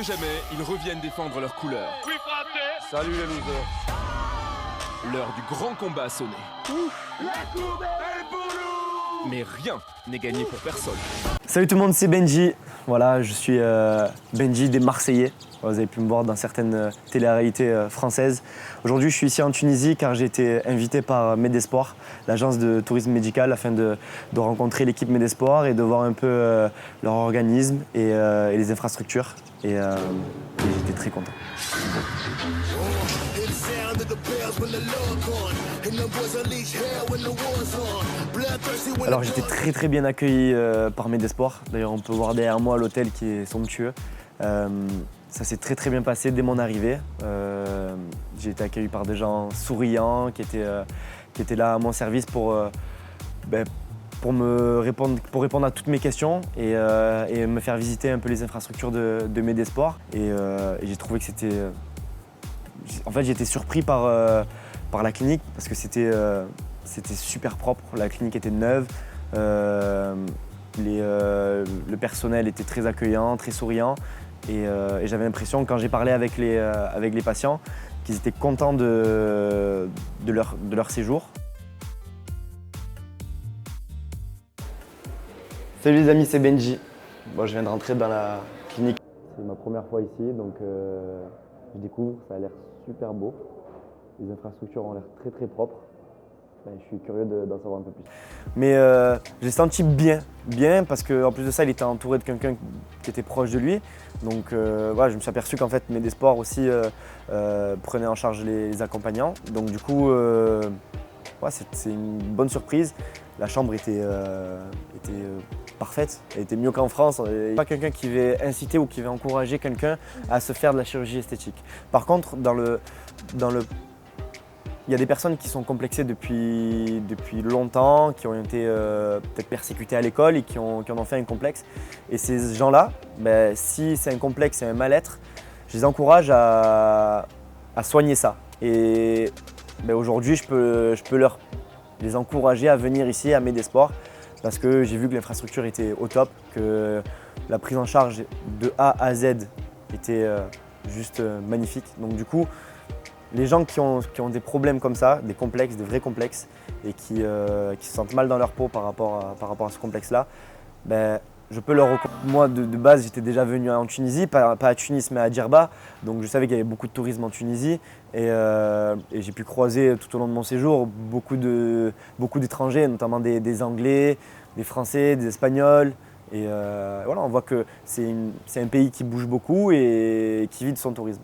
jamais, ils reviennent défendre leurs couleurs. Salut les losers. L'heure du grand combat a sonné. Mais rien n'est gagné pour personne. Salut tout le monde, c'est Benji. Voilà, je suis Benji des Marseillais. Vous avez pu me voir dans certaines télé-réalités françaises. Aujourd'hui, je suis ici en Tunisie car j'ai été invité par Medespoir, l'agence de tourisme médical, afin de rencontrer l'équipe Medespoir et de voir un peu leur organisme et les infrastructures. Et j'étais très content. Alors j'étais très bien accueilli par Medespoir. D'ailleurs on peut voir derrière moi l'hôtel qui est somptueux. Ça s'est très bien passé dès mon arrivée. J'ai été accueilli par des gens souriants qui étaient là à mon service pour répondre à toutes mes questions et me faire visiter un peu les infrastructures de Medespoir. Et j'ai trouvé que c'était... En fait, j'ai été surpris par la clinique parce que c'était super propre. La clinique était neuve. Le personnel était très accueillant, très souriant. Et j'avais l'impression, quand j'ai parlé avec les patients, qu'ils étaient contents de leur séjour. Salut les amis, c'est Benji. Bon, je viens de rentrer dans la clinique. C'est ma première fois ici, donc je découvre. Ça a l'air super beau. Les infrastructures ont l'air très propres. Je suis curieux d'en savoir un peu plus. Mais j'ai senti bien parce qu'en plus de ça, il était entouré de quelqu'un qui était proche de lui. Donc voilà, je me suis aperçu qu'en fait Medespoir aussi prenait en charge les accompagnants. Donc du coup, c'est une bonne surprise. La chambre était parfaite, elle était mieux qu'en France. Il n'y a pas quelqu'un qui va inciter ou qui va encourager quelqu'un à se faire de la chirurgie esthétique. Par contre, il y a des personnes qui sont complexées depuis longtemps, qui ont été peut-être persécutées à l'école et qui en ont fait un complexe. Et ces gens-là, si c'est un complexe et un mal-être, je les encourage à soigner ça. Et aujourd'hui, je peux les encourager à venir ici à Medespoir parce que j'ai vu que l'infrastructure était au top, que la prise en charge de A à Z était juste magnifique. Donc du coup, les gens qui ont des problèmes comme ça, des complexes, des vrais complexes, et qui se sentent mal dans leur peau par rapport à ce complexe-là, je peux leur recommander. Moi, de base, j'étais déjà venu en Tunisie, pas à Tunis, mais à Djerba. Donc je savais qu'il y avait beaucoup de tourisme en Tunisie. Et j'ai pu croiser tout au long de mon séjour beaucoup d'étrangers, notamment des Anglais, des Français, des Espagnols. Et voilà, on voit que c'est un pays qui bouge beaucoup et qui vit de son tourisme.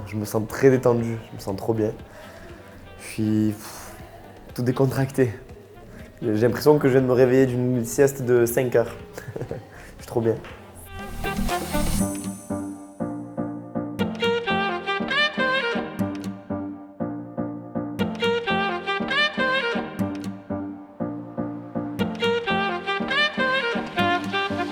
Je me sens très détendu, je me sens trop bien. Je suis tout décontracté. J'ai l'impression que je viens de me réveiller d'une sieste de 5 heures. Je suis trop bien.